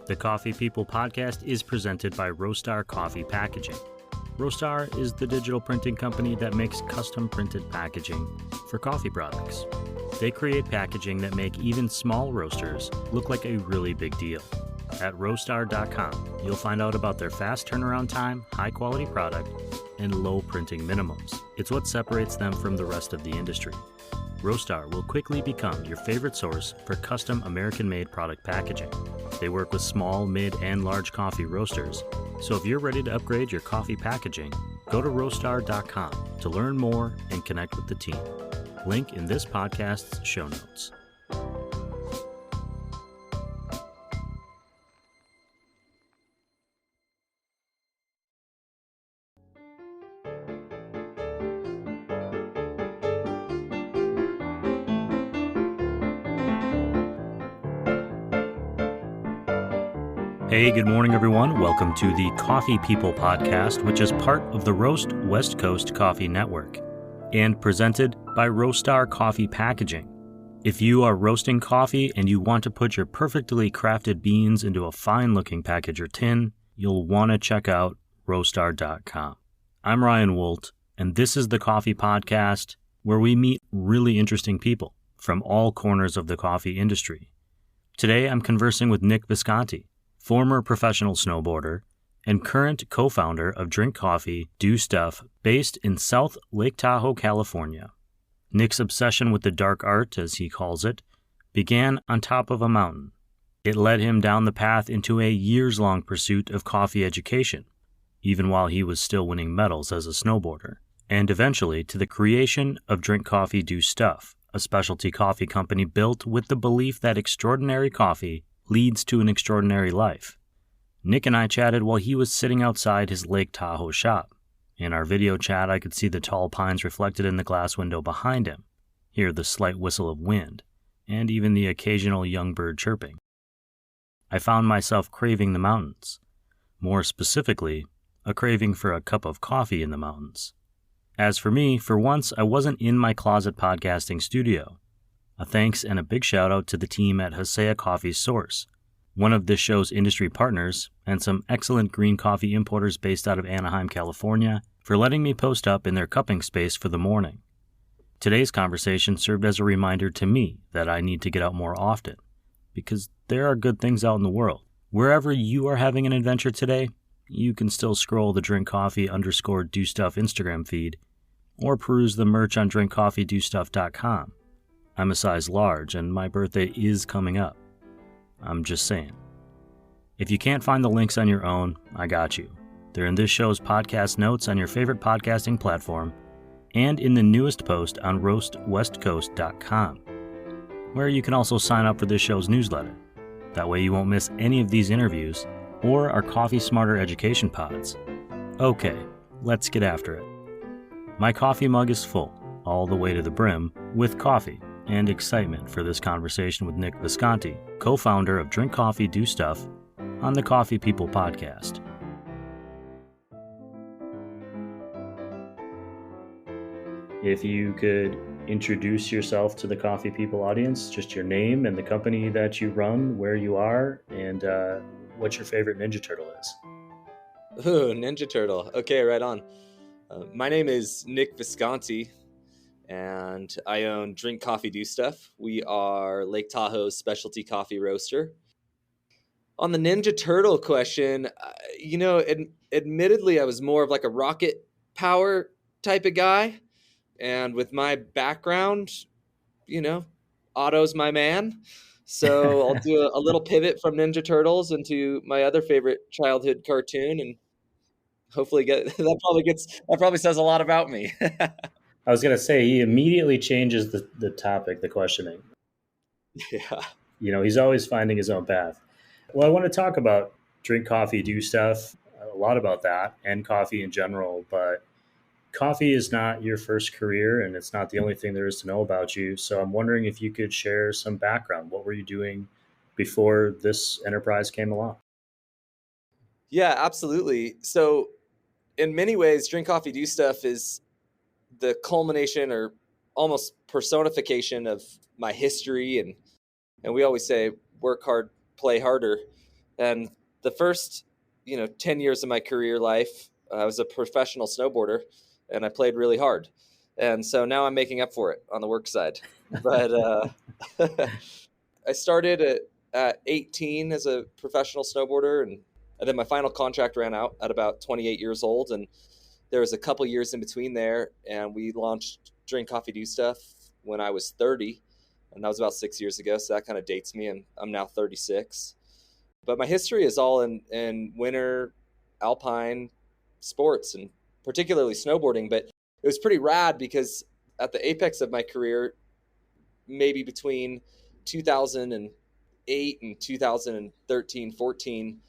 The Coffee People podcast is presented by Roastery Coffee Packaging. Roastery is the digital printing company that makes custom printed packaging for coffee products. They create packaging that make even small roasters look like a really big deal. At roastery.com, you'll find out about their fast turnaround time, high-quality product, and low printing minimums. It's what separates them from the rest of the industry. Roastery will quickly become your favorite source for custom American-made product packaging. They work with small, mid, and large coffee roasters, so if you're ready to upgrade your coffee packaging, go to roastery.com to learn more and connect with the team. Link in this podcast's show notes. Hey, good morning, everyone. Welcome to the Coffee People podcast, which is part of the Roast West Coast Coffee Network and presented by Roastery Coffee Packaging. If you are roasting coffee and you want to put your perfectly crafted beans into a fine-looking package or tin, you'll want to check out roastery.com. I'm Ryan Woldt, and this is the Coffee Podcast, where we meet really interesting people from all corners of the coffee industry. Today, I'm conversing with Nick Visconti, former professional snowboarder and current co-founder of Drink Coffee, Do Stuff, based in South Lake Tahoe, California. Nick's obsession with the dark art, as he calls it, began on top of a mountain. It led him down the path into a years-long pursuit of coffee education, even while he was still winning medals as a snowboarder, and eventually to the creation of Drink Coffee, Do Stuff, a specialty coffee company built with the belief that extraordinary coffee leads to an extraordinary life. Nick and I chatted while he was sitting outside his Lake Tahoe shop. In our video chat, I could see the tall pines reflected in the glass window behind him, hear the slight whistle of wind, and even the occasional young bird chirping. I found myself craving the mountains. More specifically, a craving for a cup of coffee in the mountains. As for me, for once, I wasn't in my closet podcasting studio. A thanks and a big shout out to the team at Hasea Coffee Source, one of this show's industry partners, and some excellent green coffee importers based out of Anaheim, California, for letting me post up in their cupping space for the morning. Today's conversation served as a reminder to me that I need to get out more often, because there are good things out in the world. Wherever you are having an adventure today, you can still scroll the drinkcoffee_do stuff Instagram feed, or peruse the merch on drinkcoffeedostuff.com. I'm a size large, and my birthday is coming up. I'm just saying. If you can't find the links on your own, I got you. They're in this show's podcast notes on your favorite podcasting platform, and in the newest post on roastwestcoast.com, where you can also sign up for this show's newsletter. That way you won't miss any of these interviews or our Coffee Smarter education pods. Okay, let's get after it. My coffee mug is full, all the way to the brim, with coffee and excitement for this conversation with Nick Visconti, co-founder of Drink Coffee, Do Stuff, on the Coffee People podcast. If you could introduce yourself to the Coffee People audience, just your name and the company that you run, where you are, and what your favorite Ninja Turtle is. Ooh, Ninja Turtle. Okay, right on. My name is Nick Visconti, and I own Drink Coffee, Do Stuff. We are Lake Tahoe's specialty coffee roaster. On the Ninja Turtle question, admittedly, I was more of like a rocket power type of guy. And with my background, Otto's my man. So I'll do a little pivot from Ninja Turtles into my other favorite childhood cartoon, and hopefully that probably says a lot about me. I was going to say, he immediately changes the topic, the questioning. Yeah. He's always finding his own path. Well, I want to talk about Drink Coffee, Do Stuff, a lot about that, and coffee in general, but coffee is not your first career, and it's not the only thing there is to know about you. So I'm wondering if you could share some background. What were you doing before this enterprise came along? Yeah, absolutely. So in many ways, Drink Coffee, Do Stuff is the culmination or almost personification of my history. And we always say, work hard, play harder. And the first, 10 years of my career life, I was a professional snowboarder and I played really hard. And so now I'm making up for it on the work side. But I started at 18 as a professional snowboarder, and then my final contract ran out at about 28 years old. And there was a couple years in between there, and we launched Drink Coffee Do Stuff when I was 30, and that was about 6 years ago. So that kind of dates me, and I'm now 36. But my history is all in winter alpine sports, and particularly snowboarding. But it was pretty rad because at the apex of my career, maybe between 2008 and 2013, 14,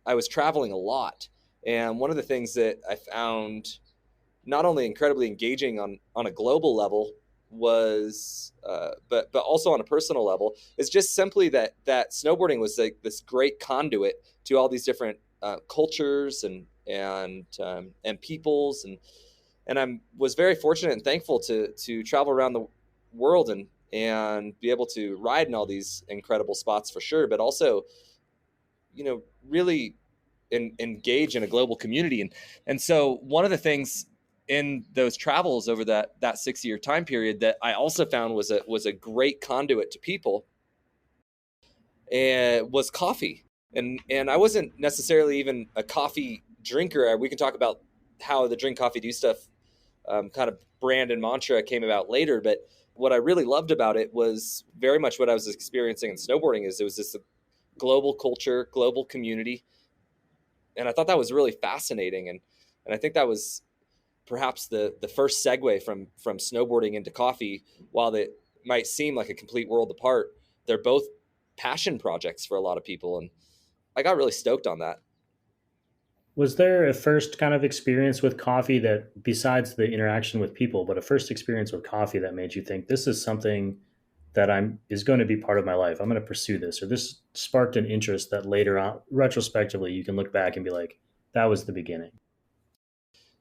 I was traveling a lot. And one of the things that I found not only incredibly engaging on a global level was, but also on a personal level, is just simply that snowboarding was like this great conduit to all these different cultures and peoples, and I was very fortunate and thankful to travel around the world and be able to ride in all these incredible spots for sure, but also, really engage in a global community. And so one of the things in those travels over that 6-year time period that I also found was a great conduit to people, and was coffee. And I wasn't necessarily even a coffee drinker. We can talk about how the Drink Coffee Do Stuff kind of brand and mantra came about later. But what I really loved about it was very much what I was experiencing in snowboarding. Is it was this global culture, global community. And I thought that was really fascinating. And I think that was perhaps the first segue from snowboarding into coffee. While it might seem like a complete world apart, they're both passion projects for a lot of people. And I got really stoked on that. Was there a first kind of experience with coffee that, besides the interaction with people, but a first experience with coffee that made you think this is something that is going to be part of my life? I'm going to pursue this, or this sparked an interest that later on, retrospectively, you can look back and be like, that was the beginning.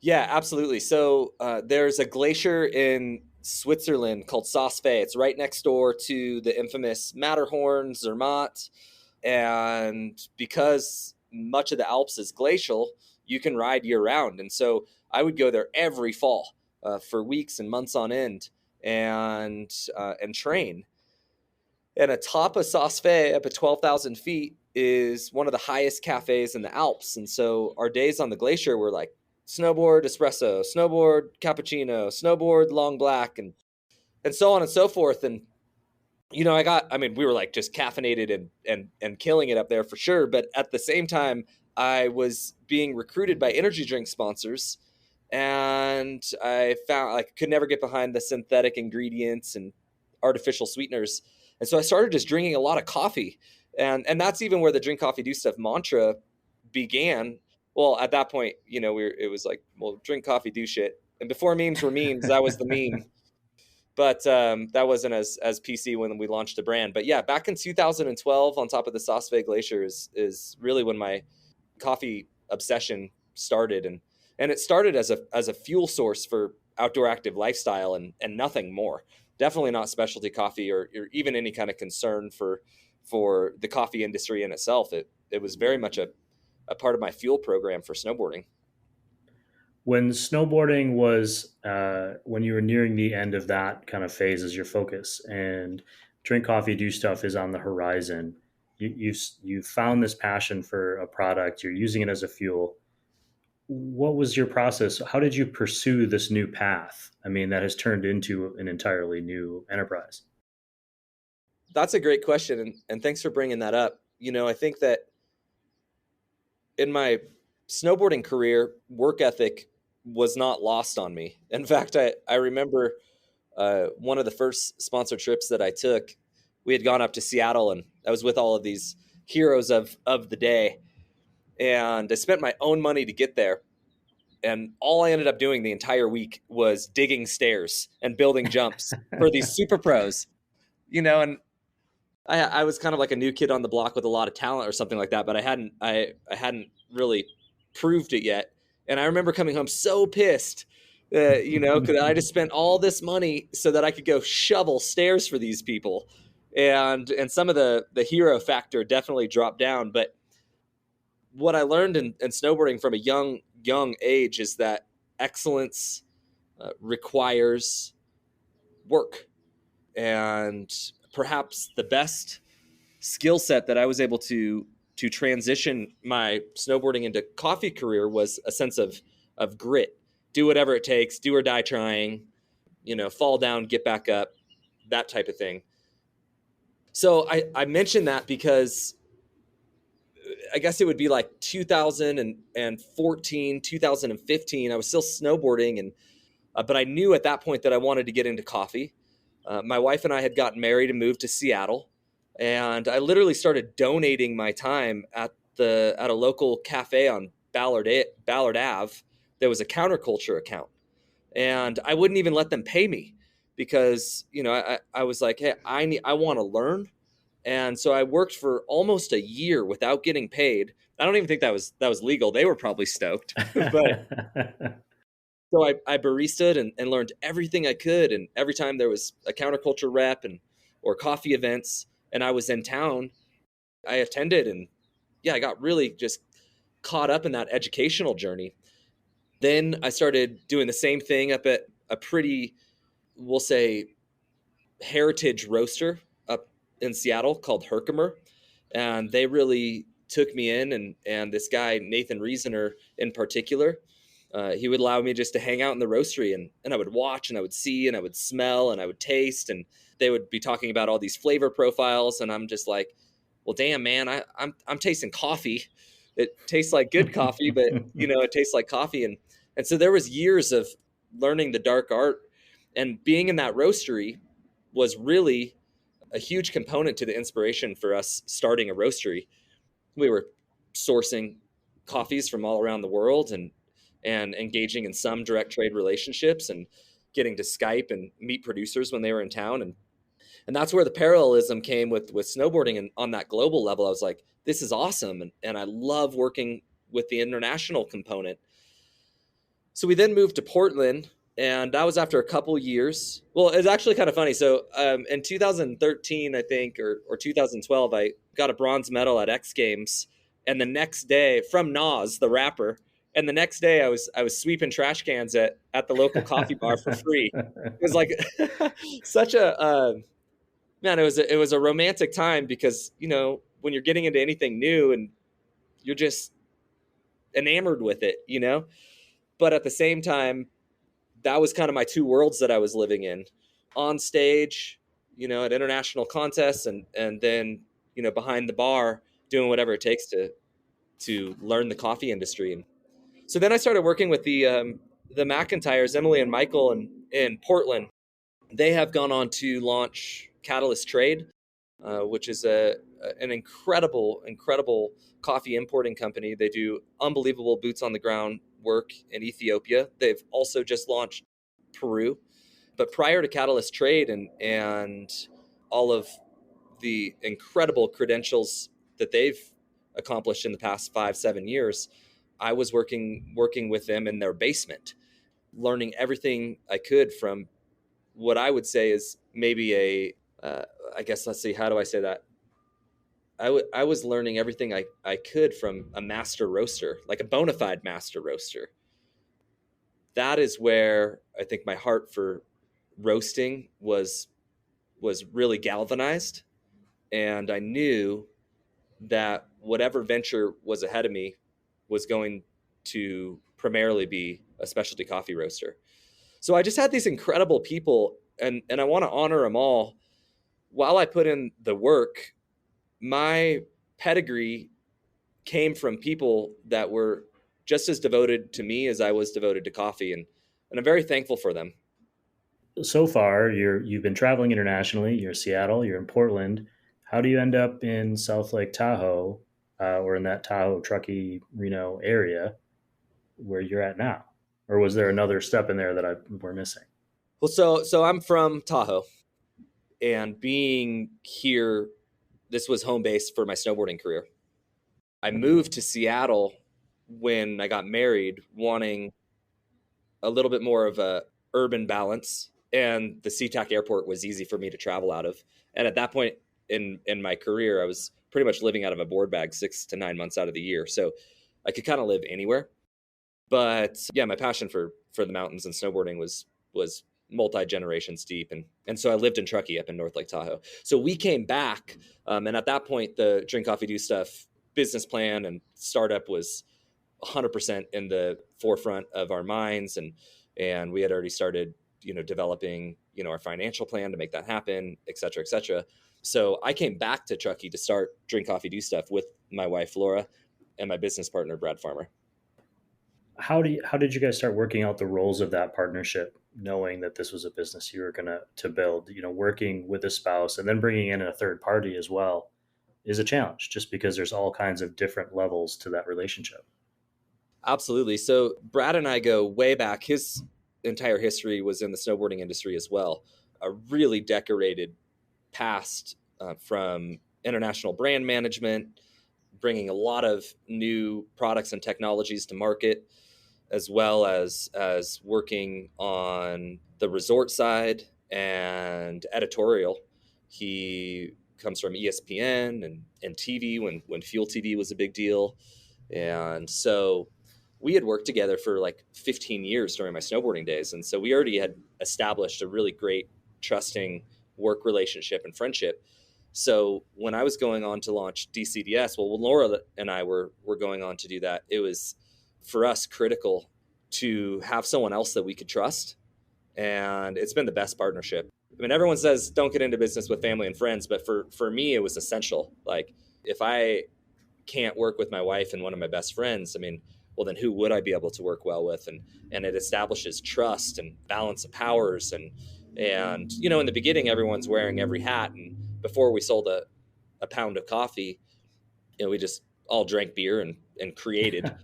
Yeah, absolutely. So there's a glacier in Switzerland called Saas Fee. It's right next door to the infamous Matterhorn, Zermatt. And because much of the Alps is glacial, you can ride year round. And so I would go there every fall for weeks and months on end and train. And atop of Saas Fee, up at 12,000 feet, is one of the highest cafes in the Alps. And so our days on the glacier were like snowboard espresso, snowboard cappuccino, snowboard long black, and so on and so forth. And we were like just caffeinated and killing it up there for sure. But at the same time, I was being recruited by energy drink sponsors, and I found I could never get behind the synthetic ingredients and artificial sweeteners. And so I started just drinking a lot of coffee. And that's even where the Drink Coffee Do Stuff mantra began. Well, at that point, it was like, well, drink coffee, do shit. And before memes were memes, that was the meme. But that wasn't as PC when we launched the brand. But yeah, back in 2012, on top of the Saas Fee Glacier is really when my coffee obsession started. And it started as a fuel source for outdoor active lifestyle and nothing more. Definitely not specialty coffee or even any kind of concern for the coffee industry in itself. It was very much a part of my fuel program for snowboarding. When snowboarding was, when you were nearing the end of that kind of phase as your focus, and Drink Coffee Do Stuff is on the horizon, you found this passion for a product, you're using it as a fuel. What was your process? How did you pursue this new path? I mean, that has turned into an entirely new enterprise. That's a great question. And thanks for bringing that up. I think that in my snowboarding career, work ethic was not lost on me. In fact, I remember one of the first sponsored trips that I took, we had gone up to Seattle, and I was with all of these heroes of the day. And I spent my own money to get there. And all I ended up doing the entire week was digging stairs and building jumps for these super pros, and I was kind of like a new kid on the block with a lot of talent or something like that, but I hadn't really proved it yet. And I remember coming home so pissed, because I just spent all this money so that I could go shovel stairs for these people. and some of the hero factor definitely dropped down. But what I learned in snowboarding from a young age is that excellence requires work. And perhaps the best skill set that I was able to transition my snowboarding into coffee career was a sense of grit. Do whatever it takes, do or die trying, fall down, get back up, that type of thing. So I mentioned that because I guess it would be like 2014, 2015. I was still snowboarding, and but I knew at that point that I wanted to get into coffee. My wife and I had gotten married and moved to Seattle, and I literally started donating my time at a local cafe on Ballard Ave. There was a counterculture account, and I wouldn't even let them pay me because I was like, hey, I want to learn. And so I worked for almost a year without getting paid. I don't even think that was legal. They were probably stoked. But so I baristaed and learned everything I could. And every time there was a counterculture rep or coffee events and I was in town, I attended. And yeah, I got really just caught up in that educational journey. Then I started doing the same thing up at a pretty, we'll say, heritage roaster up in Seattle called Herkimer. And they really took me in. And this guy, Nathan Reasoner in particular, he would allow me just to hang out in the roastery, and I would watch and I would see and I would smell and I would taste, and they would be talking about all these flavor profiles. And I'm just like, well, damn, man, I'm tasting coffee. It tastes like good coffee, but it tastes like coffee. And so there was years of learning the dark art, and being in that roastery was really a huge component to the inspiration for us starting a roastery. We were sourcing coffees from all around the world and engaging in some direct trade relationships and getting to Skype and meet producers when they were in town. And that's where the parallelism came with snowboarding. And on that global level, I was like, this is awesome. And I love working with the international component. So we then moved to Portland, and that was after a couple years. Well, it's actually kind of funny. So in 2013, I think, or 2012, I got a bronze medal at X Games. And the next day, from Nas, the rapper, and the next day I was sweeping trash cans at the local coffee bar for free. It was like such a man. It was a romantic time because when you're getting into anything new and you're just enamored with it, But at the same time, that was kind of my two worlds that I was living in, on stage, at international contests, and then behind the bar doing whatever it takes to learn the coffee industry. And so then I started working with the McIntyres, Emily and Michael, in Portland. They have gone on to launch Catalyst Trade, which is an incredible coffee importing company. They do unbelievable boots on the ground work in Ethiopia. They've also just launched Peru. But prior to Catalyst Trade and all of the incredible credentials that they've accomplished in the past 5-7 years, I was working with them in their basement, learning everything I could from what I would say is maybe I guess, let's see, how do I say that? I was learning everything I could from a master roaster, like a bona fide master roaster. That is where I think my heart for roasting was really galvanized. And I knew that whatever venture was ahead of me was going to primarily be a specialty coffee roaster. So I just had these incredible people, and I want to honor them all. While I put in the work, my pedigree came from people that were just as devoted to me as I was devoted to coffee, and I'm very thankful for them. So far, you've been traveling internationally. You're in Seattle. You're in Portland. How do you end up in South Lake Tahoe, or in that Tahoe, Truckee, Reno area where you're at now? Or was there another step in there that we're missing? Well, so I'm from Tahoe, and being here, this was home base for my snowboarding career. I moved to Seattle when I got married, wanting a little bit more of a urban balance and the SeaTac airport was easy for me to travel out of. And at that point in my career, I was pretty much living out of a board bag 6 to 9 months out of the year. So I could kind of live anywhere. But yeah, my passion for the mountains and snowboarding was multi generations deep, and so I lived in Truckee up in North Lake Tahoe. So we came back, and at that point, the Drink Coffee Do Stuff business plan and startup was 100% in the forefront of our minds, and we had already started, developing, our financial plan to make that happen, et cetera, et cetera. So I came back to Truckee to start Drink Coffee Do Stuff with my wife Laura and my business partner Brad Farmer. How did you guys start working out the roles of that partnership, knowing that this was a business you were gonna to build? Working with a spouse and then bringing in a third party as well is a challenge, just because there's all kinds of different levels to that relationship. Absolutely. So Brad and I go way back. His entire history was in the snowboarding industry as well. A really decorated past, from international brand management, bringing a lot of new products and technologies to market, as well as working on the resort side and editorial. He comes from ESPN and TV when Fuel TV was a big deal. And so we had worked together for like 15 years during my snowboarding days. And so we already had established a really great, trusting work relationship and friendship. So when I was going on to launch DCDS, well, when Laura and I were going on to do that, it was for us critical to have someone else that we could trust. And it's been the best partnership. I mean, everyone says don't get into business with family and friends, but for me, it was essential. Like, if I can't work with my wife and one of my best friends, I mean, well, then who would I be able to work well with? And it establishes trust and balance of powers. And in the beginning, everyone's wearing every hat. And before we sold a pound of coffee, we just all drank beer and created.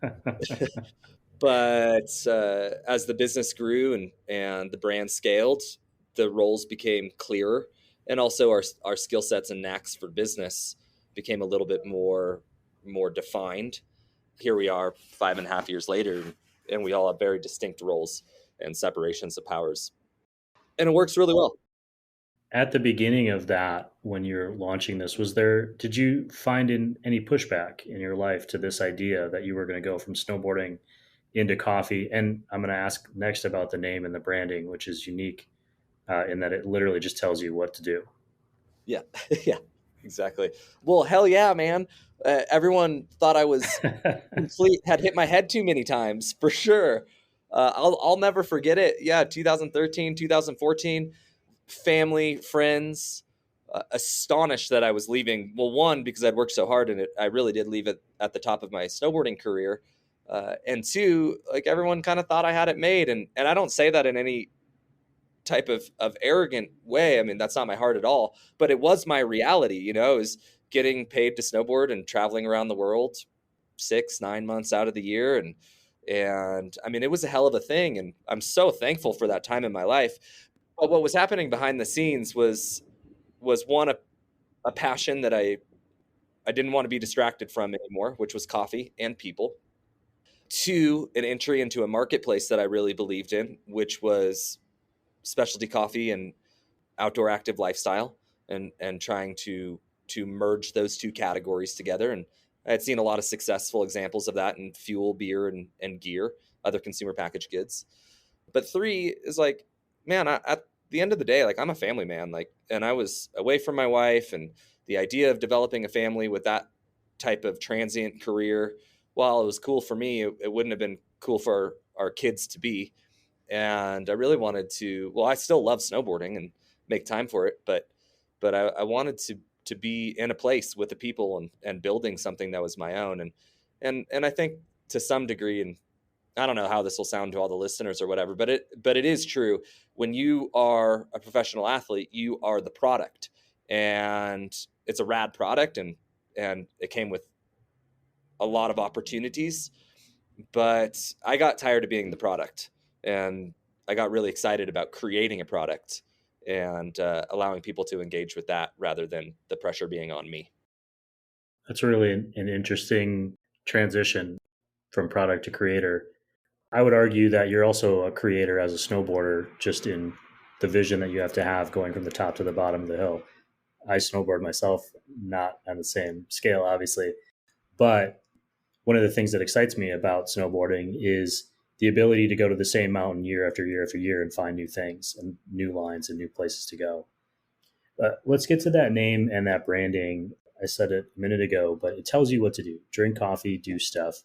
But as the business grew and the brand scaled, the roles became clearer, and also our skill sets and knacks for business became a little bit more defined. Here we are 5.5 years later, and we all have very distinct roles and separations of powers, and it works really well. At the beginning of that, when you're launching this, did you find any pushback in your life to this idea that you were going to go from snowboarding into coffee? And I'm going to ask next about the name and the branding, which is unique in that it literally just tells you what to do. Yeah, yeah, exactly. Well, hell yeah, man. Everyone thought I was complete, had hit my head too many times, for sure. I'll never forget it. Yeah, 2013, 2014, family, friends, astonished that I was leaving. Well, one, because I'd worked so hard in it, I really did leave it at the top of my snowboarding career. And two, like, everyone kind of thought I had it made. And I don't say that in any type of arrogant way. I mean, that's not my heart at all, but it was my reality, is getting paid to snowboard and traveling around the world 6 9 months out of the year. And I mean, it was a hell of a thing. And I'm so thankful for that time in my life. But what was happening behind the scenes was one, a passion that I didn't want to be distracted from anymore, which was coffee and people. Two, an entry into a marketplace that I really believed in, which was specialty coffee and outdoor active lifestyle, and trying to merge those two categories together. And I had seen a lot of successful examples of that in fuel, beer, and gear, other consumer packaged goods. But three is like, man, at the end of the day, like, I'm a family man, like, and I was away from my wife, and the idea of developing a family with that type of transient career, while it was cool for me, it wouldn't have been cool for our kids to be. And I really wanted to, well, I still love snowboarding and make time for it, but I wanted to be in a place with the people and building something that was my own. And I think, to some degree, and I don't know how this will sound to all the listeners or whatever, but it is true. When you are a professional athlete, you are the product, and it's a rad product, and it came with a lot of opportunities. But I got tired of being the product, and I got really excited about creating a product and allowing people to engage with that rather than the pressure being on me. That's really an interesting transition from product to creator. I would argue that you're also a creator as a snowboarder, just in the vision that you have to have going from the top to the bottom of the hill. I snowboard myself, not on the same scale, obviously, but one of the things that excites me about snowboarding is the ability to go to the same mountain year after year after year and find new things and new lines and new places to go. But let's get to that name and that branding. I said it a minute ago, but it tells you what to do: drink coffee, do stuff.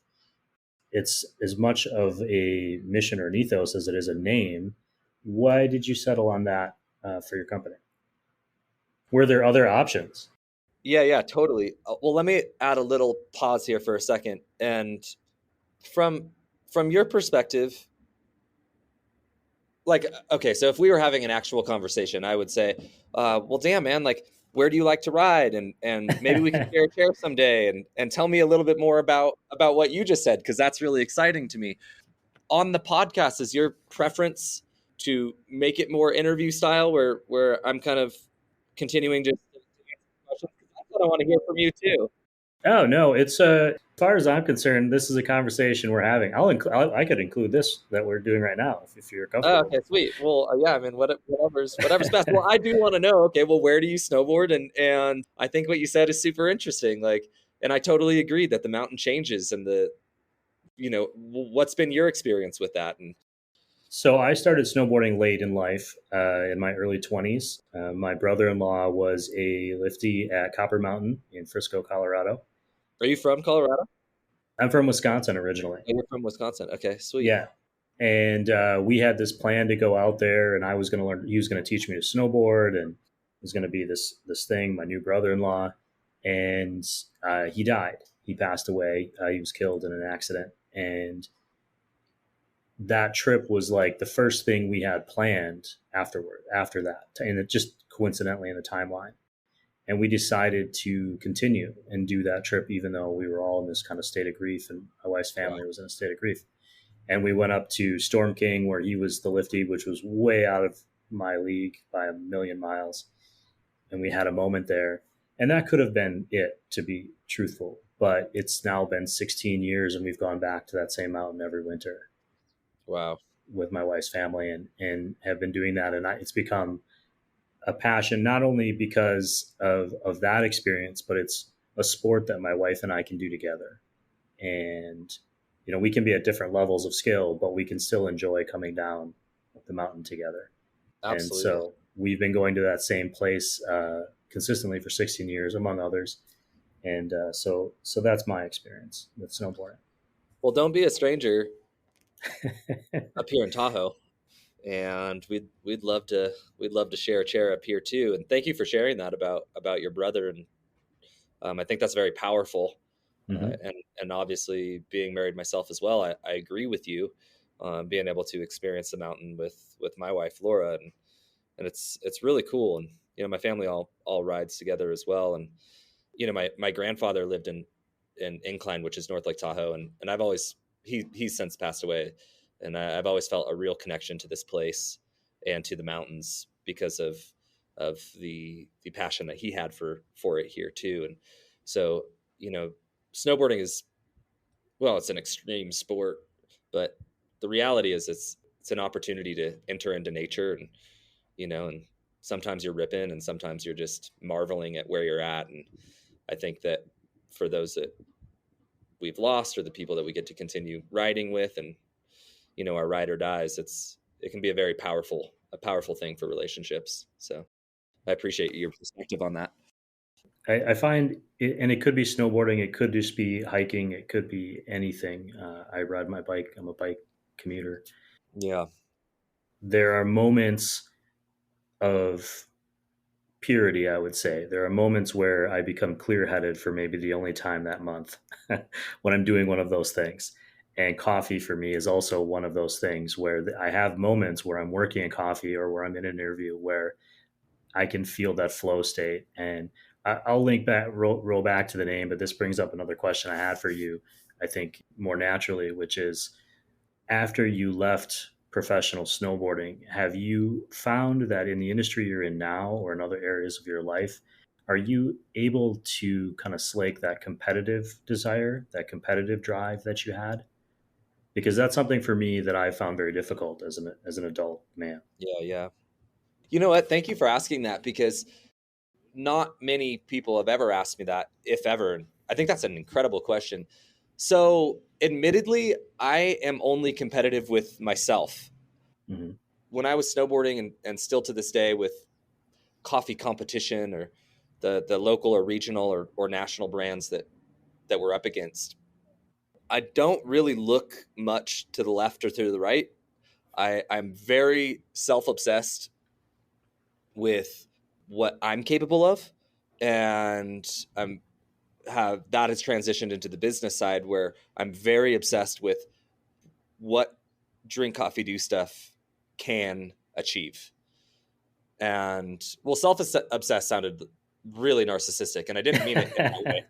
It's as much of a mission or an ethos as it is a name. Why did you settle on that for your company? Were there other options? Yeah, totally. Well, let me add a little pause here for a second. And from your perspective, like, okay, so if we were having an actual conversation, I would say, well, damn, man, like, where do you like to ride? And maybe we could share a chair someday, and tell me a little bit more about what you just said, because that's really exciting to me. On the podcast, is your preference to make it more interview style, where I'm kind of continuing to answer questions? That's what I want to hear from you too. Oh no, it's as far as I'm concerned, this is a conversation we're having. I could include this that we're doing right now if you're Oh, comfortable. okay, sweet. Well, yeah, I mean, whatever's best. Well, I do want to know. Okay, well, where do you snowboard? And I think what you said is super interesting. Like, and I totally agree that the mountain changes, and what's been your experience with that? And So I started snowboarding late in life, in my early 20s. My brother-in-law was a lifty at Copper Mountain in Frisco, Colorado. are you from Colorado? I'm from Wisconsin originally. Oh, you're from Wisconsin. Okay, sweet. Yeah, and we had this plan to go out there, and I was going to learn. He was going to teach me to snowboard, and it was going to be this thing. My new brother-in-law, and he died. He passed away. He was killed in an accident, and that trip was like the first thing we had planned after that, and it just coincidentally in the timeline. And we decided to continue and do that trip, even though we were all in this kind of state of grief, and my wife's Wow. family was in a state of grief. And we went up to Storm King, where he was the lifty, which was way out of my league by a million miles. And we had a moment there, and that could have been it, to be truthful. But it's now been 16 years, and we've gone back to that same mountain every winter Wow. with my wife's family, and have been doing that. And it's become a passion, not only because of that experience, but it's a sport that my wife and I can do together. And, we can be at different levels of skill, but we can still enjoy coming down the mountain together. And Absolutely. so we've been going to that same place consistently for 16 years, among others. And so that's my experience with snowboarding. Well, don't be a stranger up here in Tahoe, and we'd love to share a chair up here too. And thank you for sharing that about your brother. And I think that's very powerful. Mm-hmm. And obviously, being married myself as well, I agree with you. Being able to experience the mountain with my wife Laura, and it's really cool. And my family all rides together as well. And my grandfather lived in Incline, which is North Lake Tahoe, and I've always he's since passed away, and I've always felt a real connection to this place and to the mountains because of the passion that he had for it here too. And so snowboarding is, well, it's an extreme sport, but the reality is it's an opportunity to enter into nature, and sometimes you're ripping and sometimes you're just marveling at where you're at. And I think that for those that we've lost, or the people that we get to continue riding with, and our ride or dies, it can be a powerful thing for relationships. So I appreciate your perspective on that. I find it, and it could be snowboarding, it could just be hiking, it could be anything. I ride my bike. I'm a bike commuter. Yeah. There are moments of purity, I would say. There are moments where I become clear headed for maybe the only time that month when I'm doing one of those things. And coffee for me is also one of those things where I have moments where I'm working in coffee or where I'm in an interview where I can feel that flow state. And I'll link back, roll back to the name, but this brings up another question I had for you, I think more naturally, which is, after you left professional snowboarding, have you found that in the industry you're in now or in other areas of your life, are you able to kind of slake that competitive desire, that competitive drive that you had? Because that's something for me that I found very difficult as an adult man. Yeah. You know what? Thank you for asking that, because not many people have ever asked me that, if ever. I think that's an incredible question. So, admittedly, I am only competitive with myself. Mm-hmm. When I was snowboarding, and still to this day with coffee competition, or the local or regional or national brands that we're up against, I don't really look much to the left or to the right. I'm very self-obsessed with what I'm capable of, and I'm have that has transitioned into the business side, where I'm very obsessed with what Drink Coffee Do Stuff can achieve. And well, self-obsessed sounded really narcissistic, and I didn't mean it in that way.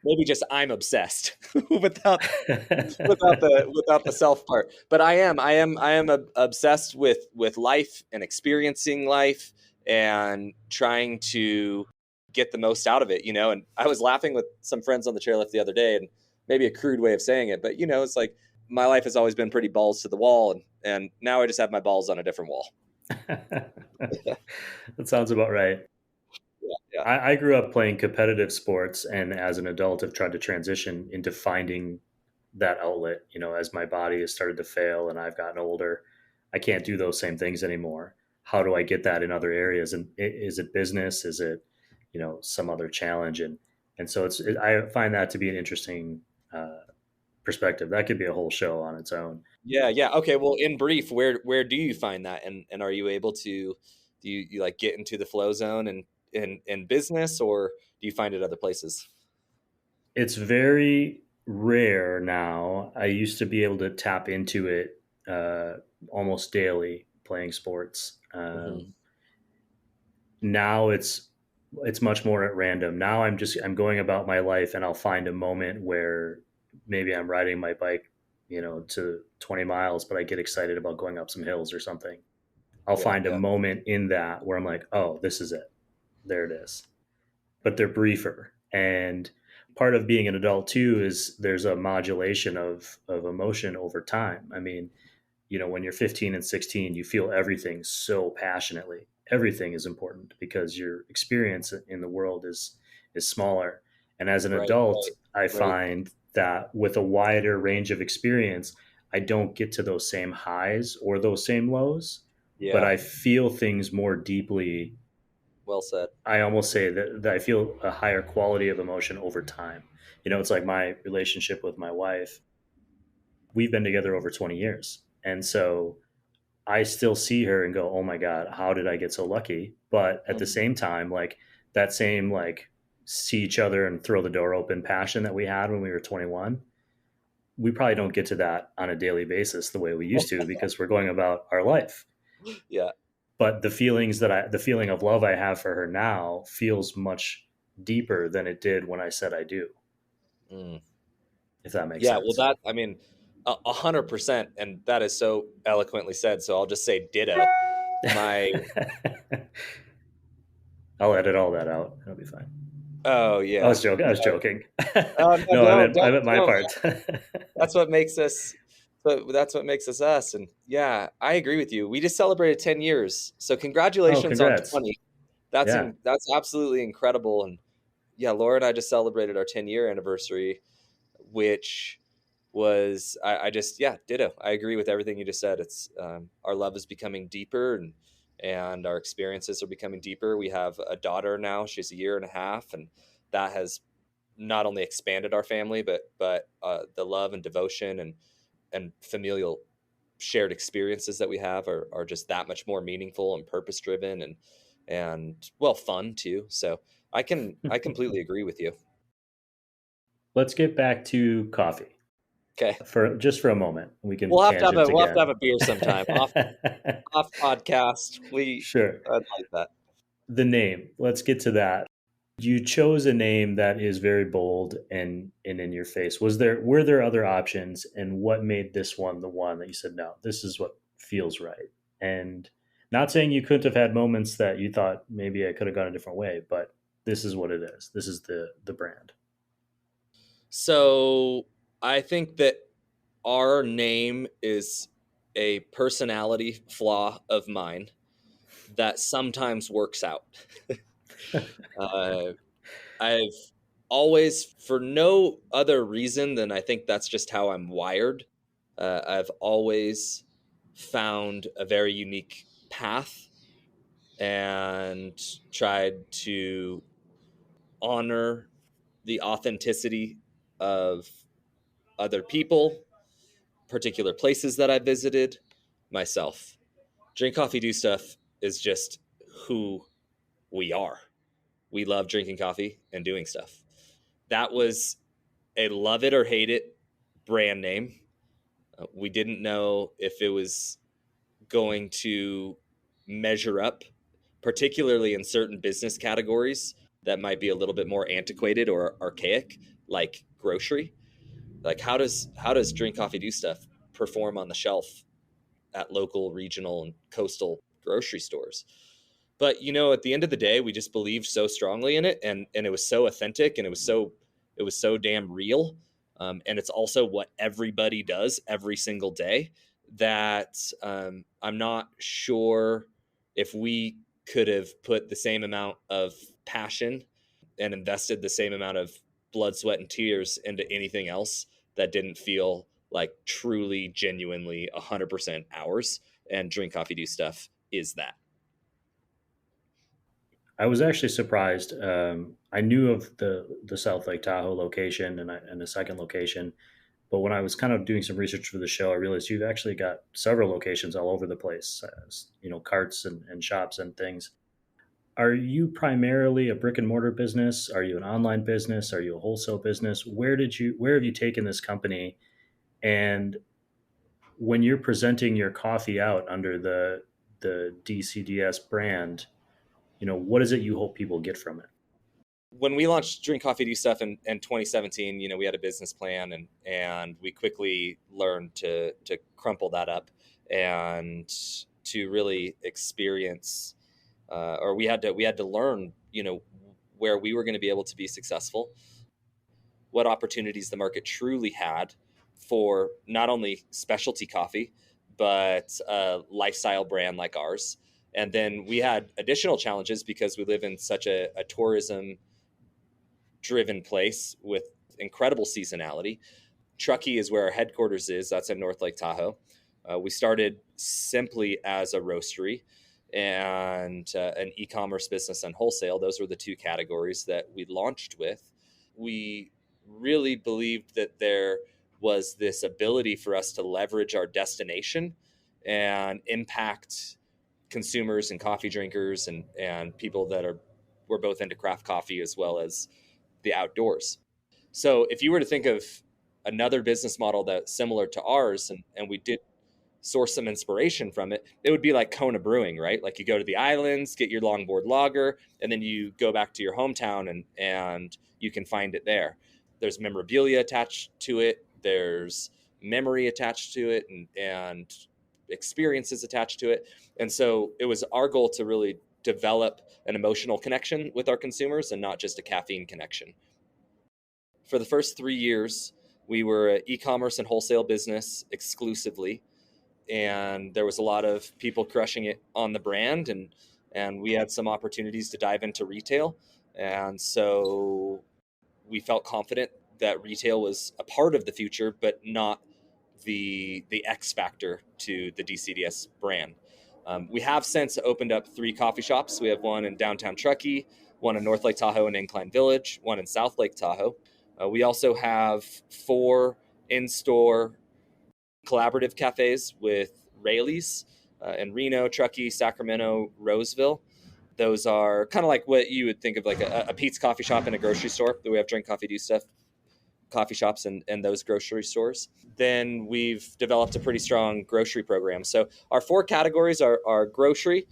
Maybe just I'm obsessed without the self part. But I am obsessed with life and experiencing life and trying to get the most out of it, And I was laughing with some friends on the chairlift the other day, and maybe a crude way of saying it, but it's like my life has always been pretty balls to the wall, and now I just have my balls on a different wall. That sounds about right. Yeah. I grew up playing competitive sports, and as an adult, have tried to transition into finding that outlet. As my body has started to fail and I've gotten older, I can't do those same things anymore. How do I get that in other areas? And is it business? Is it, some other challenge? And so I find that to be an interesting perspective. That could be a whole show on its own. Yeah. Okay. Well, in brief, where do you find that, and are you able to, do you like get into the flow zone and in business, or do you find it other places? It's very rare now. I used to be able to tap into it almost daily playing sports. Hmm. Now it's much more at random. Now I'm going about my life, and I'll find a moment where maybe I'm riding my bike, to 20 miles, but I get excited about going up some hills or something. I'll Yeah. find a Yeah. moment in that where I'm like, oh, this is it. There it is. But they're briefer. And part of being an adult too is there's a modulation of emotion over time. I mean, when you're 15 and 16, you feel everything so passionately. Everything is important because your experience in the world is smaller. And as an Right. adult, Right. I Right. find that with a wider range of experience, I don't get to those same highs or those same lows, but Yeah. I feel things more deeply. Well said. I almost say that I feel a higher quality of emotion over time. It's like my relationship with my wife. We've been together over 20 years. And so I still see her and go, "Oh my god, how did I get so lucky?" But at the Mhm. same time, like that same see each other and throw the door open passion that we had when we were 21, we probably don't get to that on a daily basis the way we used to because we're going about our life. Yeah. But the feeling of love I have for her now feels much deeper than it did when I said I do, Mm. if that makes Yeah. Well, sense. 100%, and that is so eloquently said. So I'll just say ditto. My I'll edit all that out. It'll be fine. Oh I was yeah. joking. I was No. joking. No. No, I Don't. meant my Don't. part. That's what makes us, but that's what makes us us. And yeah, I agree with you. We just celebrated 10 years, so Oh, congratulations on congrats. 20. Yeah. That's absolutely incredible. And yeah, Laura and I just celebrated our 10-year anniversary, which was, I just, yeah, ditto. I agree with everything you just said. It's our love is becoming deeper, and our experiences are becoming deeper. We have a daughter now. She's a year and a half, and that has not only expanded our family, but the love and devotion and familial shared experiences that we have are just that much more meaningful and purpose driven, and well, fun too. So I completely agree with you. Let's get back to coffee Okay. for a moment. We can tangent We'll have to have again. a beer sometime off podcast. Sure. I'd like that. The name. Let's get to that. You chose a name that is very bold and in your face. Were there other options, and what made this one the one that you said, no, this is what feels right? And not saying you couldn't have had moments that you thought maybe I could have gone a different way, but this is what it is. This is the brand. So I think that our name is a personality flaw of mine that sometimes works out. I've always, for no other reason than I think that's just how I'm wired, I've always found a very unique path and tried to honor the authenticity of other people, particular places that I visited, myself. Drink Coffee, Do Stuff is just who we are. We love drinking coffee and doing stuff. That was a love it or hate it brand name. We didn't know if it was going to measure up, particularly in certain business categories that might be a little bit more antiquated or archaic, like grocery. Like how does Drink Coffee Do Stuff perform on the shelf at local, regional, and coastal grocery stores? But at the end of the day, we just believed so strongly in it, and it was so authentic, and it was so damn real. And it's also what everybody does every single day, that I'm not sure if we could have put the same amount of passion and invested the same amount of blood, sweat, and tears into anything else that didn't feel like truly, genuinely 100% ours. And Drink Coffee Do Stuff is that. I was actually surprised. I knew of the South Lake Tahoe location and a second location, but when I was kind of doing some research for the show, I realized you've actually got several locations all over the place. Carts and shops and things. Are you primarily a brick and mortar business? Are you an online business? Are you a wholesale business? Where have you taken this company? And when you're presenting your coffee out under the DCDS brand, what is it you hope people get from it? When we launched Drink Coffee Do Stuff in 2017, we had a business plan, and we quickly learned to crumple that up and to really experience, or we had to learn, where we were going to be able to be successful, what opportunities the market truly had for not only specialty coffee, but a lifestyle brand like ours. And then we had additional challenges because we live in such a tourism driven place with incredible seasonality. Truckee is where our headquarters is. That's in North Lake Tahoe. We started simply as a roastery and an e-commerce business and wholesale. Those were the two categories that we launched with. We really believed that there was this ability for us to leverage our destination and impact consumers and coffee drinkers and people that were both into craft coffee as well as the outdoors. So if you were to think of another business model that's similar to ours, and we did source some inspiration from it, it would be like Kona Brewing, right? Like you go to the islands, get your longboard lager, and then you go back to your hometown and you can find it there. There's memorabilia attached to it. There's memory attached to it and experiences attached to it. And so it was our goal to really develop an emotional connection with our consumers and not just a caffeine connection. For the first 3 years, we were an e-commerce and wholesale business exclusively, and there was a lot of people crushing it on the brand, and we had some opportunities to dive into retail. And so we felt confident that retail was a part of the future, but not the X factor to the DCDS brand. We have since opened up 3 coffee shops. We have one in downtown Truckee, one in North Lake Tahoe and Incline Village, one in South Lake Tahoe. We also have 4 in-store collaborative cafes with Rayleigh's in Reno, Truckee, Sacramento, Roseville. Those are kind of like what you would think of like a Pete's coffee shop in a grocery store. We have Drink Coffee Do Stuff coffee shops and those grocery stores. Then we've developed a pretty strong grocery program. So our 4 categories are grocery,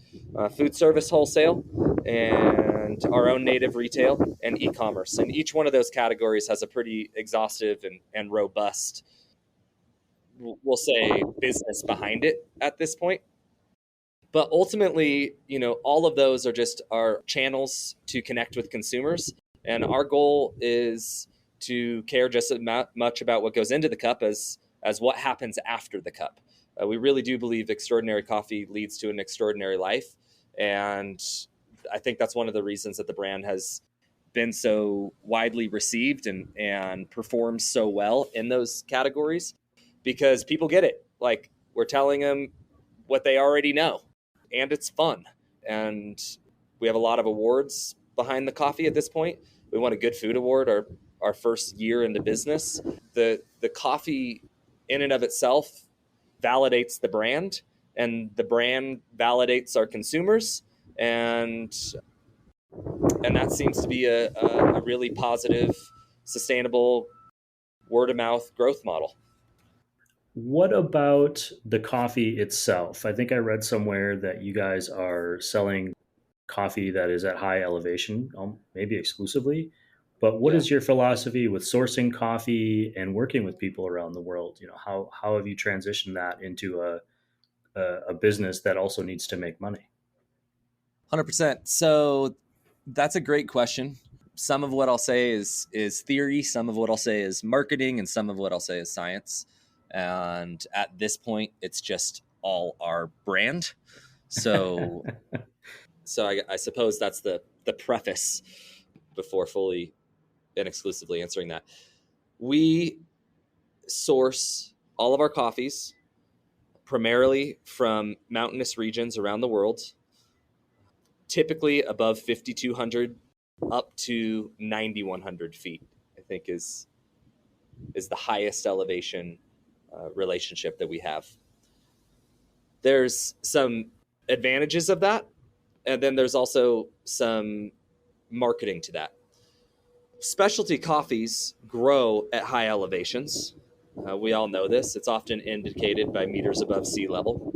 food service wholesale, and our own native retail and e-commerce. And each one of those categories has a pretty exhaustive and robust, we'll say, business behind it at this point. But ultimately, all of those are just our channels to connect with consumers. And our goal is to care just as much about what goes into the cup as what happens after the cup. We really do believe extraordinary coffee leads to an extraordinary life. And I think that's one of the reasons that the brand has been so widely received and performs so well in those categories, because people get it. Like, we're telling them what they already know, and it's fun. And we have a lot of awards behind the coffee at this point. We won a Good Food Award our first year into business. The coffee in and of itself validates the brand, and the brand validates our consumers, and that seems to be a really positive, sustainable word of mouth growth model. What about the coffee itself? I think I read somewhere that you guys are selling coffee that is at high elevation, maybe exclusively. But what Yeah. is your philosophy with sourcing coffee and working with people around the world? How have you transitioned that into a business that also needs to make money? 100%. So that's a great question. Some of what I'll say is theory, some of what I'll say is marketing, and some of what I'll say is science. And at this point, it's just all our brand. So I suppose that's the preface before fully and exclusively answering that. We source all of our coffees primarily from mountainous regions around the world, typically above 5,200 up to 9,100 feet, I think is the highest elevation relationship that we have. There's some advantages of that, and then there's also some marketing to that. Specialty coffees grow at high elevations. We all know this. It's often indicated by meters above sea level.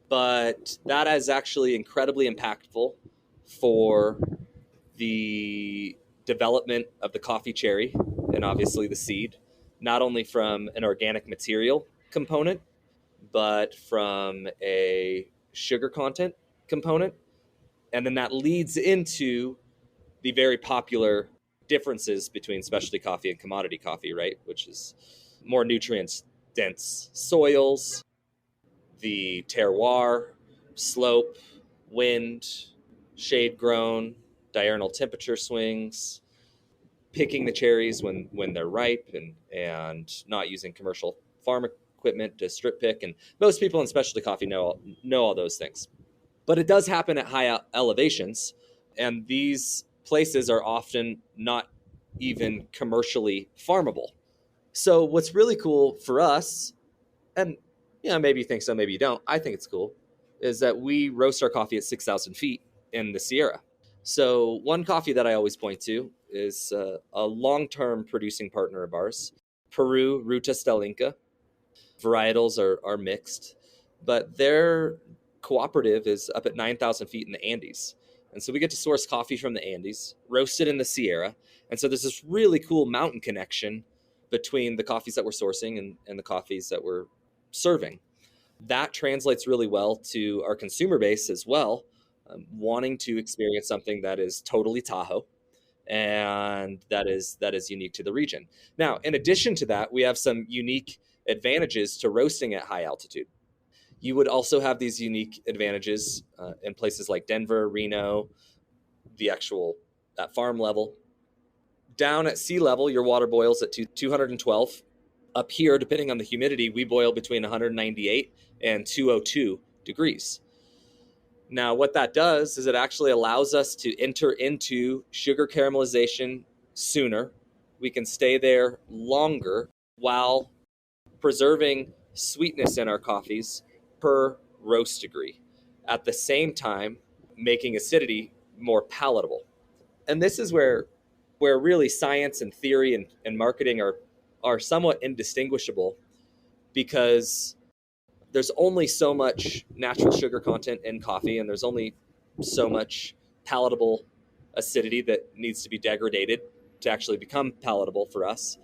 But that is actually incredibly impactful for the development of the coffee cherry and obviously the seed, not only from an organic material component, but from a sugar content component. And then that leads into the very popular differences between specialty coffee and commodity coffee, right? Which is more nutrients dense soils, the terroir, slope, wind, shade grown, diurnal temperature swings, picking the cherries when they're ripe, and not using commercial farm equipment to strip pick. And most people in specialty coffee know all those things. But it does happen at high elevations, and these places are often not even commercially farmable. So what's really cool for us, and maybe you think so, maybe you don't, I think it's cool, is that we roast our coffee at 6,000 feet in the Sierra. So one coffee that I always point to is a long-term producing partner of ours, Peru Ruta Stelinka. Varietals are mixed, but their cooperative is up at 9,000 feet in the Andes. And so we get to source coffee from the Andes, roast it in the Sierra. And so there's this really cool mountain connection between the coffees that we're sourcing and the coffees that we're serving. That translates really well to our consumer base as well, wanting to experience something that is totally Tahoe and that is unique to the region. Now, in addition to that, we have some unique advantages to roasting at high altitude. You would also have these unique advantages in places like Denver, Reno, at farm level. Down at sea level, your water boils at 212. Up here, depending on the humidity, we boil between 198 and 202 degrees. Now, what that does is it actually allows us to enter into sugar caramelization sooner. We can stay there longer while preserving sweetness in our coffees per roast degree, at the same time making acidity more palatable. And this is where really science and theory and marketing are somewhat indistinguishable, because there's only so much natural sugar content in coffee, and there's only so much palatable acidity that needs to be degraded to actually become palatable for us.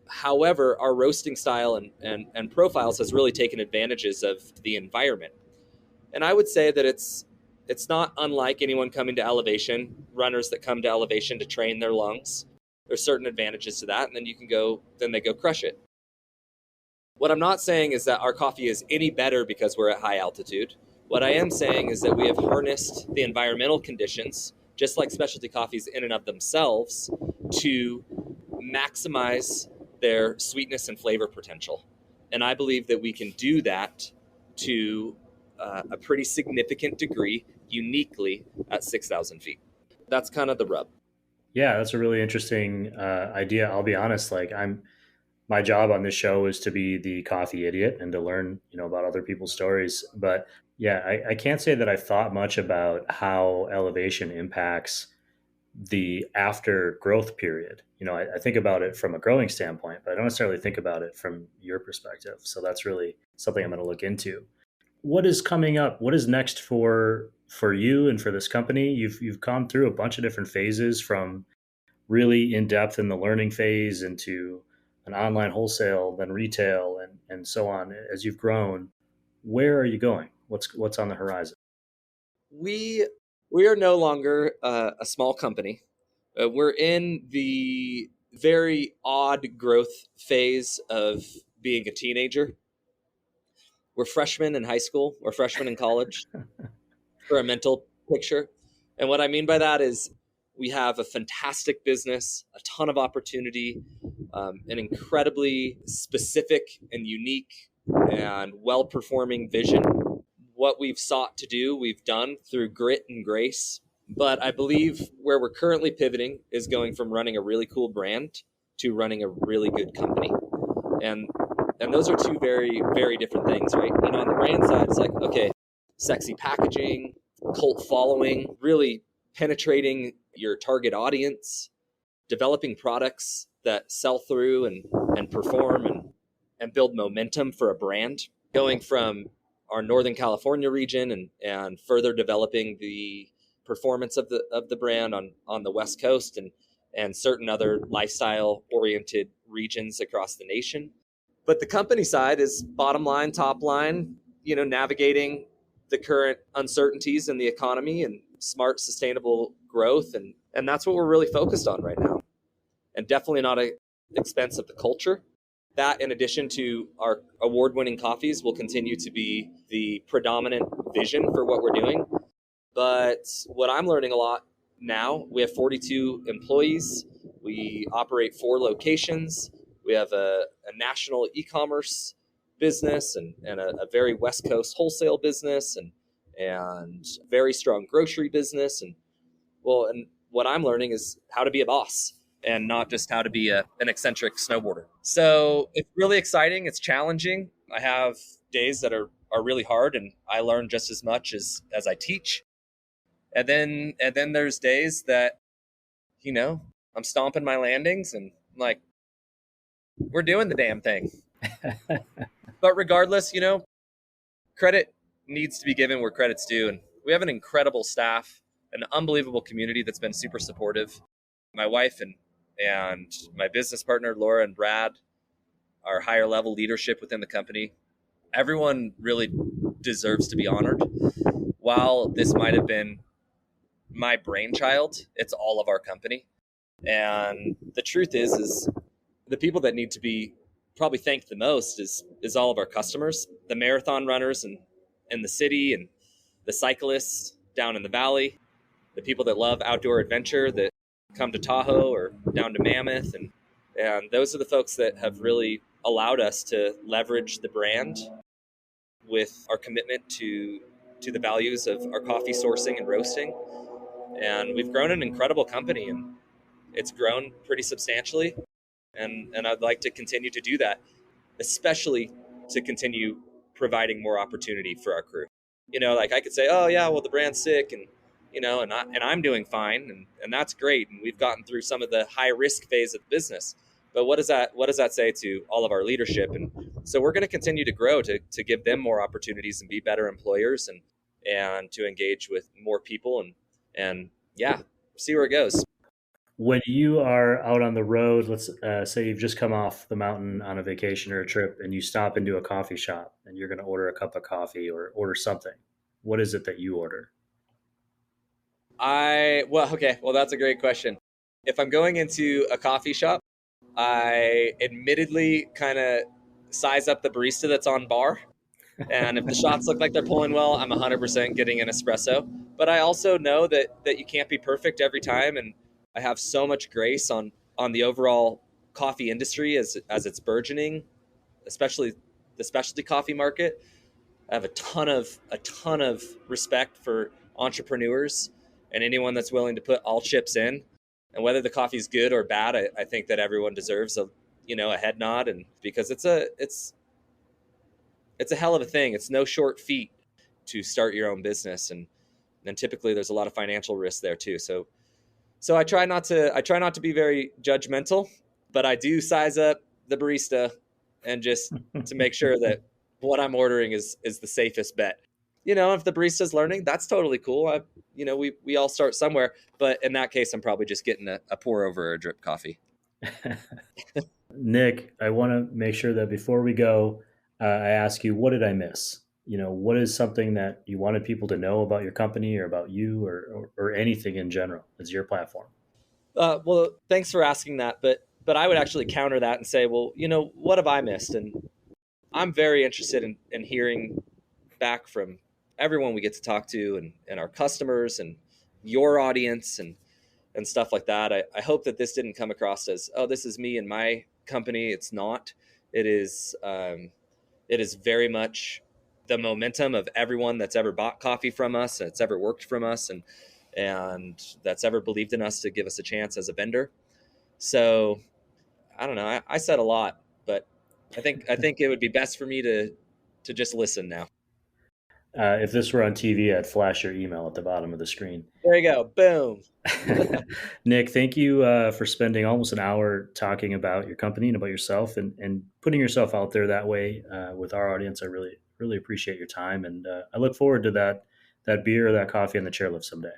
However, our roasting style and profiles has really taken advantages of the environment. And I would say that it's not unlike anyone coming to elevation, runners that come to elevation to train their lungs. There's certain advantages to that, and then they go crush it. What I'm not saying is that our coffee is any better because we're at high altitude. What I am saying is that we have harnessed the environmental conditions, just like specialty coffees in and of themselves, to maximize their sweetness and flavor potential. And I believe that we can do that to a pretty significant degree uniquely at 6,000 feet. That's kind of the rub. Yeah, that's a really interesting idea. I'll be honest, my job on this show is to be the coffee idiot and to learn, about other people's stories. But yeah, I can't say that I've thought much about how elevation impacts the after growth period. I think about it from a growing standpoint, but I don't necessarily think about it from your perspective. So that's really something I'm going to look into. What is coming up? What is next for you and for this company? You've gone through a bunch of different phases, from really in depth in the learning phase into an online wholesale, then retail, and so on. As you've grown, where are you going? What's on the horizon? We are no longer a small company. We're in the very odd growth phase of being a teenager. We're freshmen in high school or freshmen in college for a mental picture. And what I mean by that is we have a fantastic business, a ton of opportunity, an incredibly specific and unique and well-performing vision. What we've sought to do, we've done through grit and grace. But I believe where we're currently pivoting is going from running a really cool brand to running a really good company. And those are two very, very different things, right? On the brand side, it's like, okay, sexy packaging, cult following, really penetrating your target audience, developing products that sell through and perform and build momentum for a brand, going from our Northern California region and further developing the performance of the brand on the West Coast and certain other lifestyle oriented regions across the nation. But the company side is bottom line, top line, navigating the current uncertainties in the economy and smart, sustainable growth. And that's what we're really focused on right now. And definitely not at the expense of the culture. That, in addition to our award-winning coffees, will continue to be the predominant vision for what we're doing. But what I'm learning a lot now, we have 42 employees. We operate 4 locations. We have a national e-commerce business and a very West Coast wholesale business and very strong grocery business. And what I'm learning is how to be a boss and not just how to be an eccentric snowboarder. So it's really exciting. It's challenging. I have days that are really hard, and I learn just as much as I teach. And then there's days that, I'm stomping my landings and I'm like, we're doing the damn thing. But regardless, credit needs to be given where credit's due. And we have an incredible staff, an unbelievable community that's been super supportive. My wife and my business partner, Laura and Brad, our higher level leadership within the company. Everyone really deserves to be honored. While this might have been my brainchild, it's all of our company. And the truth is the people that need to be probably thanked the most is all of our customers, the marathon runners in the city and the cyclists down in the valley, the people that love outdoor adventure that come to Tahoe or down to Mammoth. And those are the folks that have really allowed us to leverage the brand with our commitment to the values of our coffee sourcing and roasting. And we've grown an incredible company, and it's grown pretty substantially. And I'd like to continue to do that, especially to continue providing more opportunity for our crew. Like I could say, oh yeah, well the brand's sick and I'm doing fine and that's great. And we've gotten through some of the high risk phase of the business. But what does that say to all of our leadership? And so we're going to continue to grow to give them more opportunities and be better employers and to engage with more people and yeah, see where it goes. When you are out on the road, let's say you've just come off the mountain on a vacation or a trip and you stop into a coffee shop and you're going to order a cup of coffee or order something, what is it that you order? Well, that's a great question. If I'm going into a coffee shop, I admittedly kind of size up the barista that's on bar And if the shots look like they're pulling well, I'm 100% getting an espresso. But I also know that you can't be perfect every time, and I have so much grace on the overall coffee industry as it's burgeoning, especially the specialty coffee market. I have a ton of respect for entrepreneurs and anyone that's willing to put all chips in. And whether the coffee's good or bad, I think that everyone deserves a head nod, and because it's a hell of a thing. It's no short feat to start your own business, and typically there's a lot of financial risk there too. So I try not to be very judgmental, but I do size up the barista and just to make sure that what I'm ordering is the safest bet. If the barista's learning, that's totally cool. We all start somewhere, but in that case, I'm probably just getting a pour over or a drip coffee. Nick, I want to make sure that before we go, I ask you, what did I miss? What is something that you wanted people to know about your company or about you or anything in general? It's your platform. Well, thanks for asking that, but I would actually counter that and say, well, what have I missed? And I'm very interested in hearing back from everyone we get to talk to and our customers and your audience and stuff like that. I hope that this didn't come across as, oh, this is me and my company. It's not. It is very much the momentum of everyone that's ever bought coffee from us, that's ever worked from us, and that's ever believed in us to give us a chance as a vendor. So I don't know. I said a lot, but I think it would be best for me to just listen now. If this were on TV, I'd flash your email at the bottom of the screen. There you go. Boom. Nick, thank you for spending almost an hour talking about your company and about yourself and putting yourself out there that way with our audience. I really, really appreciate your time. And I look forward to that beer or that coffee on the chairlift someday.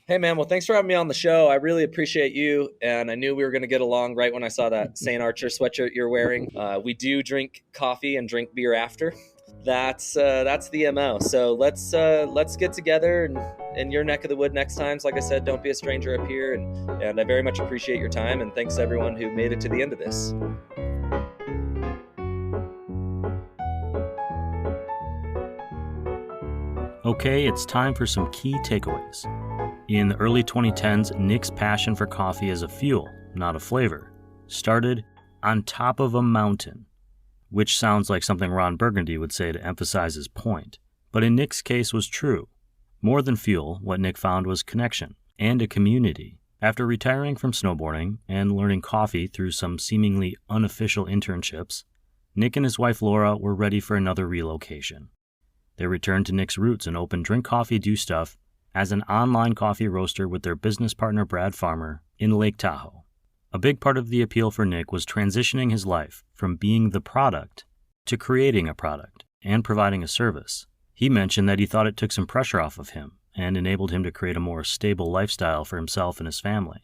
Hey, man. Well, thanks for having me on the show. I really appreciate you. And I knew we were going to get along right when I saw that St. Archer sweatshirt you're wearing. We do drink coffee and drink beer after. That's the MO. So let's get together in your neck of the wood next time. So like I said, don't be a stranger up here. And I very much appreciate your time. And thanks to everyone who made it to the end of this. Okay, it's time for some key takeaways. In the early 2010s, Nick's passion for coffee as a fuel, not a flavor, started on top of a mountain, which sounds like something Ron Burgundy would say to emphasize his point. But in Nick's case was true. More than fuel, what Nick found was connection and a community. After retiring from snowboarding and learning coffee through some seemingly unofficial internships, Nick and his wife Laura were ready for another relocation. They returned to Nick's roots and opened Drink Coffee Do Stuff as an online coffee roaster with their business partner Brad Farmer in Lake Tahoe. A big part of the appeal for Nick was transitioning his life from being the product to creating a product and providing a service. He mentioned that he thought it took some pressure off of him and enabled him to create a more stable lifestyle for himself and his family.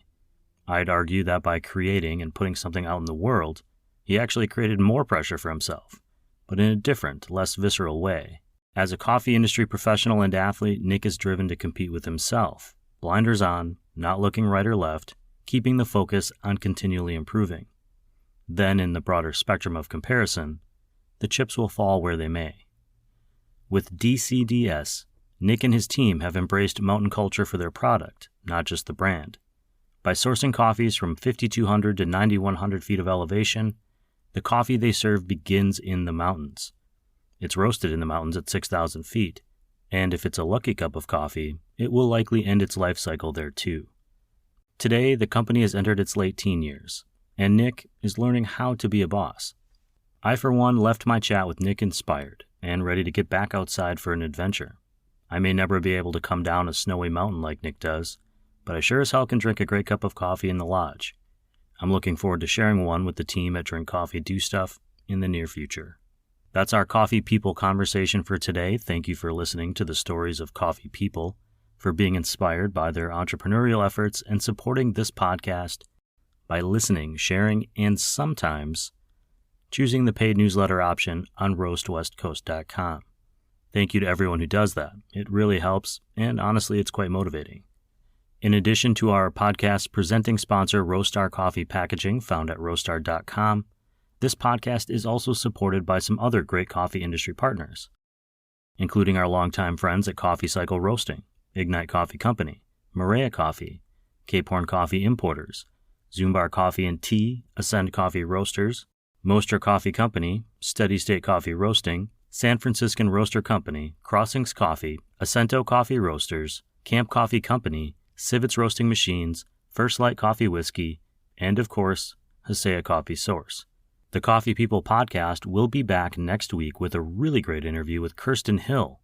I'd argue that by creating and putting something out in the world, he actually created more pressure for himself, but in a different, less visceral way. As a coffee industry professional and athlete, Nick is driven to compete with himself, blinders on, not looking right or left, keeping the focus on continually improving. Then, in the broader spectrum of comparison, the chips will fall where they may. With DCDS, Nick and his team have embraced mountain culture for their product, not just the brand. By sourcing coffees from 5,200 to 9,100 feet of elevation, the coffee they serve begins in the mountains. It's roasted in the mountains at 6,000 feet, and if it's a lucky cup of coffee, it will likely end its life cycle there too. Today, the company has entered its late teen years, and Nick is learning how to be a boss. I, for one, left my chat with Nick inspired and ready to get back outside for an adventure. I may never be able to come down a snowy mountain like Nick does, but I sure as hell can drink a great cup of coffee in the lodge. I'm looking forward to sharing one with the team at Drink Coffee Do Stuff in the near future. That's our Coffee People conversation for today. Thank you for listening to the stories of coffee people, for being inspired by their entrepreneurial efforts, and supporting this podcast by listening, sharing, and sometimes choosing the paid newsletter option on roastwestcoast.com. Thank you to everyone who does that. It really helps, and honestly, it's quite motivating. In addition to our podcast presenting sponsor, Roastar Coffee Packaging, found at roastar.com, This podcast is also supported by some other great coffee industry partners, including our longtime friends at Coffee Cycle Roasting, Ignite Coffee Company, Maria Coffee, Cape Horn Coffee Importers, Zumbar Coffee and Tea, Ascend Coffee Roasters, Moster Coffee Company, Steady State Coffee Roasting, San Franciscan Roaster Company, Crossings Coffee, Acento Coffee Roasters, Camp Coffee Company, Civets Roasting Machines, First Light Coffee Whiskey, and of course, Hasea Coffee Source. The Coffee People podcast will be back next week with a really great interview with Kirsten Hill,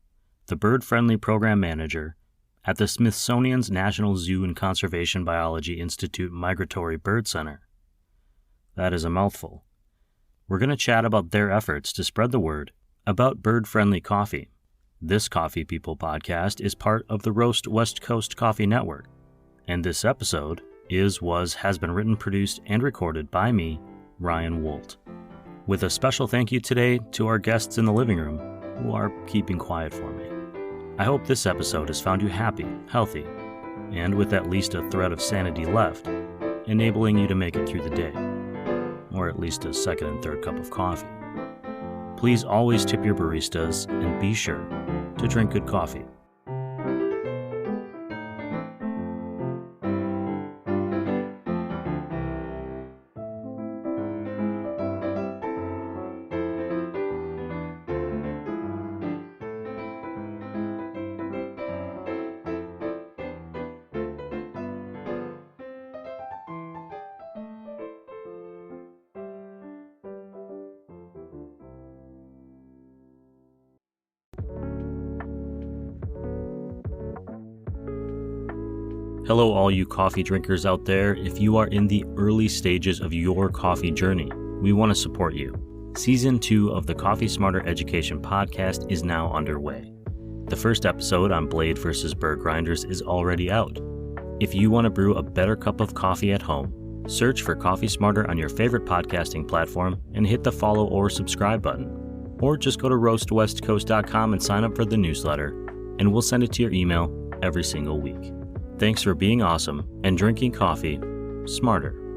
the bird-friendly program manager at the Smithsonian's National Zoo and Conservation Biology Institute Migratory Bird Center. That is a mouthful. We're going to chat about their efforts to spread the word about bird-friendly coffee. This Coffee People podcast is part of the Roast West Coast Coffee Network, and this episode has been written, produced, and recorded by me, Ryan Woldt, with a special thank you today to our guests in the living room who are keeping quiet for me. I hope this episode has found you happy, healthy, and with at least a thread of sanity left, enabling you to make it through the day, or at least a second and third cup of coffee. Please always tip your baristas and be sure to drink good coffee. Hello, all you coffee drinkers out there. If you are in the early stages of your coffee journey, we want to support you. Season 2 of the Coffee Smarter Education podcast is now underway. The first episode on Blade versus Burr grinders is already out. If you want to brew a better cup of coffee at home, search for Coffee Smarter on your favorite podcasting platform and hit the follow or subscribe button. Or just go to roastwestcoast.com and sign up for the newsletter, and we'll send it to your email every single week. Thanks for being awesome and drinking coffee smarter.